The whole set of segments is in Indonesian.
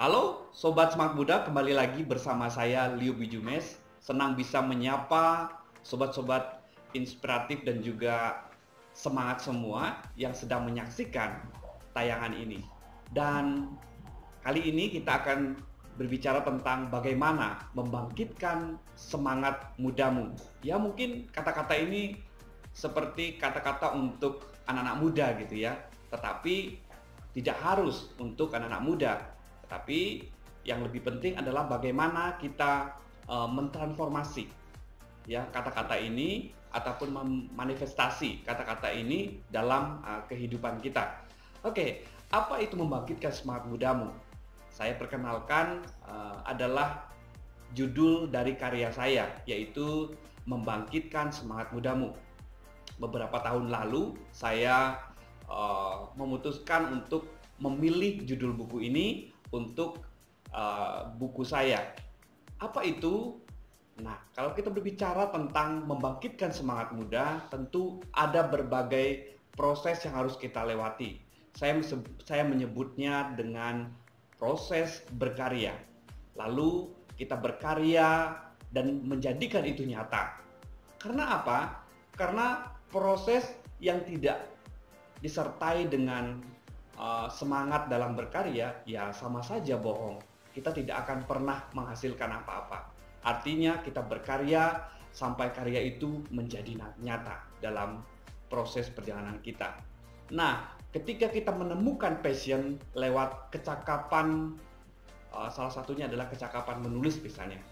Halo Sobat Semangat Muda, kembali lagi bersama saya Liu Bijumes. Senang bisa menyapa sobat-sobat inspiratif dan juga semangat semua yang sedang menyaksikan tayangan ini. Dan kali ini kita akan berbicara tentang bagaimana membangkitkan semangat mudamu. Ya mungkin kata-kata ini seperti kata-kata untuk anak-anak muda gitu ya. Tetapi tidak harus untuk anak-anak muda. Tetapi yang lebih penting adalah bagaimana kita mentransformasi ya kata-kata ini ataupun memanifestasi kata-kata ini dalam kehidupan kita. Oke, apa itu membangkitkan semangat mudamu? Saya perkenalkan adalah judul dari karya saya, yaitu Membangkitkan Semangat Mudamu. Beberapa tahun lalu saya memutuskan untuk memilih judul buku ini untuk buku saya. Apa itu? Nah, kalau kita berbicara tentang membangkitkan semangat muda, tentu ada berbagai proses yang harus kita lewati. Saya menyebutnya dengan proses berkarya. Lalu kita berkarya dan menjadikan itu nyata. Karena apa? Karena proses yang tidak disertai dengan semangat dalam berkarya, ya sama saja bohong. Kita tidak akan pernah menghasilkan apa-apa. Artinya kita berkarya sampai karya itu menjadi nyata dalam proses perjalanan kita. Nah, ketika kita menemukan passion lewat kecakapan, salah satunya adalah kecakapan menulis misalnya.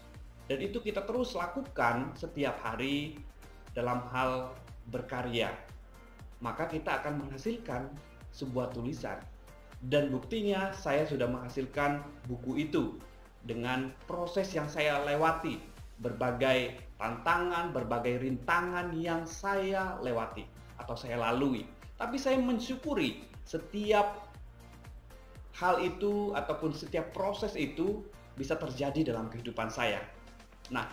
Dan itu kita terus lakukan setiap hari dalam hal berkarya. Maka kita akan menghasilkan sebuah tulisan, dan buktinya saya sudah menghasilkan buku itu dengan proses yang saya lewati, berbagai tantangan, berbagai rintangan yang saya lewati atau saya lalui. Tapi saya mensyukuri setiap hal itu ataupun setiap proses itu bisa terjadi dalam kehidupan saya. Nah,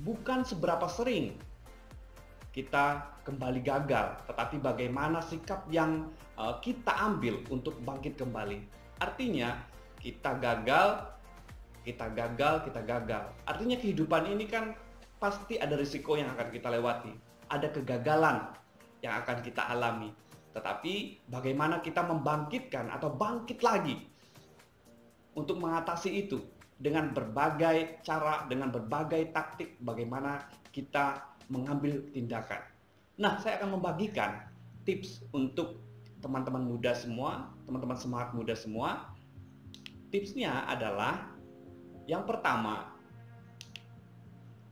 bukan seberapa sering kita kembali gagal, tetapi bagaimana sikap yang kita ambil untuk bangkit kembali. Artinya kita gagal. Artinya kehidupan ini kan pasti ada risiko yang akan kita lewati, ada kegagalan yang akan kita alami. Tetapi bagaimana kita membangkitkan atau bangkit lagi untuk mengatasi itu dengan berbagai cara, dengan berbagai taktik, bagaimana kita mengambil tindakan. Nah, saya akan membagikan tips untuk teman-teman muda semua, teman-teman semangat muda semua. Tipsnya adalah yang pertama,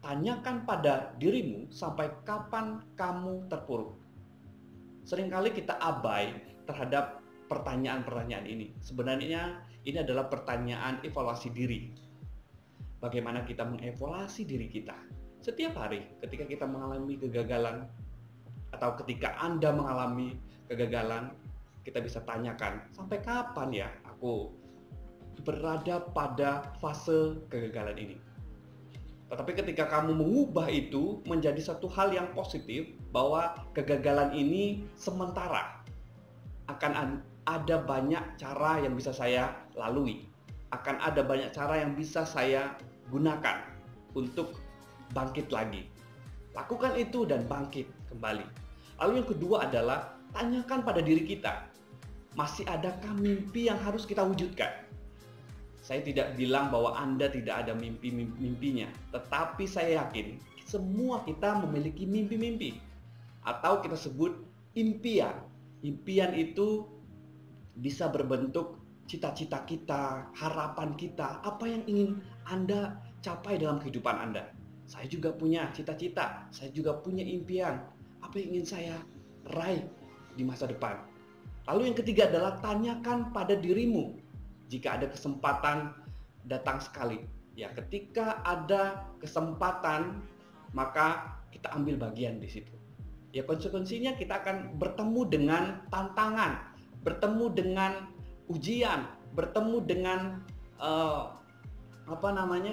tanyakan pada dirimu sampai kapan kamu terpuruk. Seringkali kita abai terhadap pertanyaan-pertanyaan ini. Sebenarnya ini adalah pertanyaan evaluasi diri. Bagaimana kita mengevaluasi diri kita? Setiap hari ketika kita mengalami kegagalan atau ketika Anda mengalami kegagalan, kita bisa tanyakan, sampai kapan ya aku berada pada fase kegagalan ini? Tetapi ketika kamu mengubah itu menjadi satu hal yang positif, bahwa kegagalan ini sementara, akan ada banyak cara yang bisa saya lalui, akan ada banyak cara yang bisa saya gunakan untuk bangkit lagi. Lakukan itu dan bangkit kembali. Lalu yang kedua adalah tanyakan pada diri kita, masih adakah mimpi yang harus kita wujudkan? Saya tidak bilang bahwa Anda tidak ada mimpi-mimpinya, tetapi saya yakin semua kita memiliki mimpi-mimpi, atau kita sebut impian. Impian itu bisa berbentuk cita-cita kita, harapan kita, apa yang ingin Anda capai dalam kehidupan Anda. Saya juga punya cita-cita, saya juga punya impian, apa yang ingin saya raih di masa depan. Lalu yang ketiga adalah tanyakan pada dirimu, jika ada kesempatan datang sekali. Ya, ketika ada kesempatan, maka kita ambil bagian di situ. Ya, konsekuensinya kita akan bertemu dengan tantangan, bertemu dengan ujian, bertemu dengan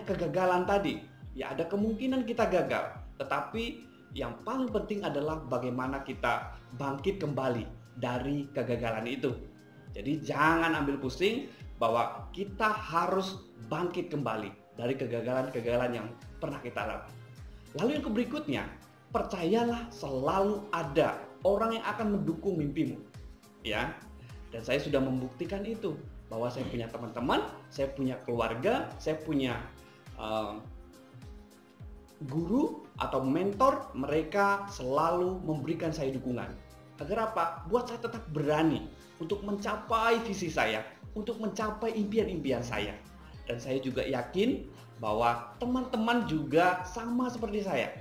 kegagalan tadi. Ya, ada kemungkinan kita gagal, tetapi yang paling penting adalah bagaimana kita bangkit kembali dari kegagalan itu. Jadi jangan ambil pusing, bahwa kita harus bangkit kembali dari kegagalan-kegagalan yang pernah kita alami. Lalu yang berikutnya, percayalah selalu ada orang yang akan mendukung mimpimu. Ya. Dan saya sudah membuktikan itu, bahwa saya punya teman-teman, saya punya keluarga, saya punya guru atau mentor, mereka selalu memberikan saya dukungan. Agar apa? Buat saya tetap berani untuk mencapai visi saya, untuk mencapai impian-impian saya. Dan saya juga yakin bahwa teman-teman juga sama seperti saya.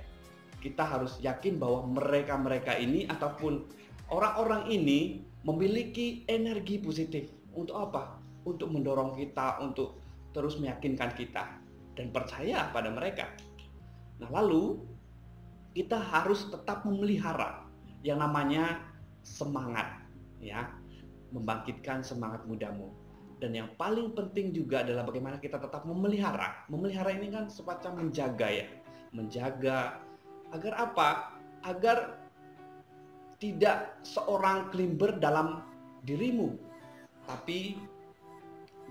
Kita harus yakin bahwa mereka-mereka ini ataupun orang-orang ini memiliki energi positif. Untuk apa? Untuk mendorong kita, untuk terus meyakinkan kita dan percaya pada mereka. Nah, lalu kita harus tetap memelihara yang namanya semangat, ya, membangkitkan semangat mudamu. Dan yang paling penting juga adalah bagaimana kita tetap memelihara. Memelihara ini kan semacam menjaga, ya, menjaga agar apa? Agar tidak seorang klimber dalam dirimu, tapi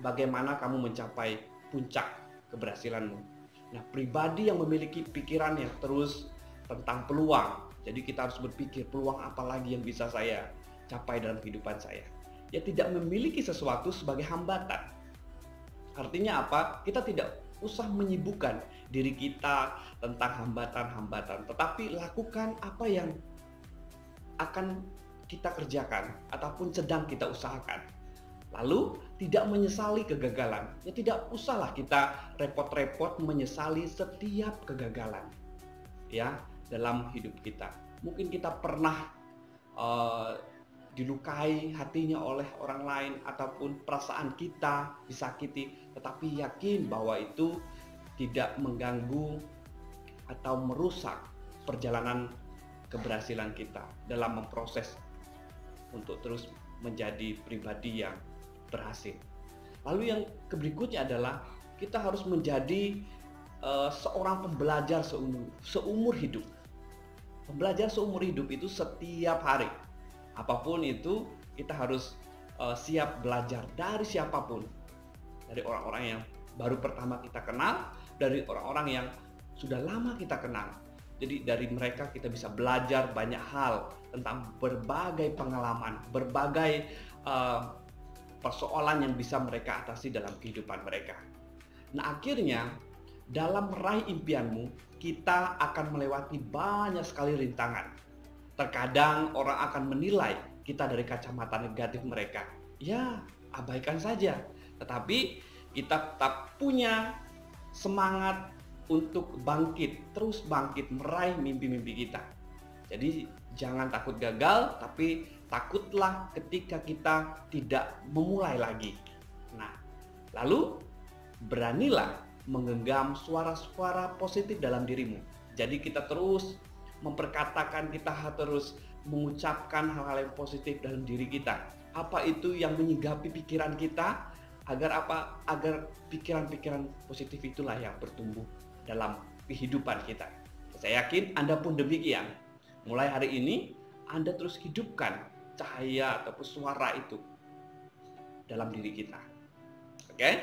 bagaimana kamu mencapai puncak keberhasilanmu. Nah, pribadi yang memiliki pikiran yang terus tentang peluang. Jadi kita harus berpikir, peluang apa lagi yang bisa saya capai dalam kehidupan saya. Ya, tidak memiliki sesuatu sebagai hambatan. Artinya apa? Kita tidak usah menyibukkan diri kita tentang hambatan-hambatan, tetapi lakukan apa yang akan kita kerjakan ataupun sedang kita usahakan. Lalu tidak menyesali kegagalan. Ya, tidak usahlah kita repot-repot menyesali setiap kegagalan, ya, dalam hidup kita. Mungkin kita pernah dilukai hatinya oleh orang lain ataupun perasaan kita disakiti, tetapi yakin bahwa itu tidak mengganggu atau merusak perjalanan keberhasilan kita dalam memproses untuk terus menjadi pribadi yang berhasil. Lalu yang berikutnya adalah kita harus menjadi seorang pembelajar seumur hidup. Pembelajar seumur hidup itu setiap hari. Apapun itu, kita harus siap belajar dari siapapun. Dari orang-orang yang baru pertama kita kenal, dari orang-orang yang sudah lama kita kenal. Jadi dari mereka kita bisa belajar banyak hal tentang berbagai pengalaman, berbagai persoalan yang bisa mereka atasi dalam kehidupan mereka. Nah, akhirnya dalam meraih impianmu, kita akan melewati banyak sekali rintangan. Terkadang orang akan menilai kita dari kacamata negatif mereka. Ya, abaikan saja. Tetapi kita tetap punya semangat untuk bangkit, terus bangkit meraih mimpi-mimpi kita. Jadi jangan takut gagal, tapi takutlah ketika kita tidak memulai lagi. Nah, lalu beranilah menggenggam suara-suara positif dalam dirimu. Jadi kita terus memperkatakan, kita terus mengucapkan hal-hal yang positif dalam diri kita. Apa itu yang menyinggapi pikiran kita? Agar apa? Agar pikiran-pikiran positif itulah yang bertumbuh dalam kehidupan kita. Saya yakin Anda pun demikian. Mulai hari ini, Anda terus hidupkan cahaya ataupun suara itu dalam diri kita. Oke?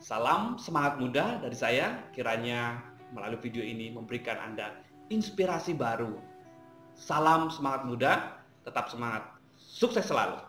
Salam semangat muda dari saya. Kiranya melalui video ini memberikan Anda inspirasi baru. Salam semangat muda, tetap semangat. Sukses selalu.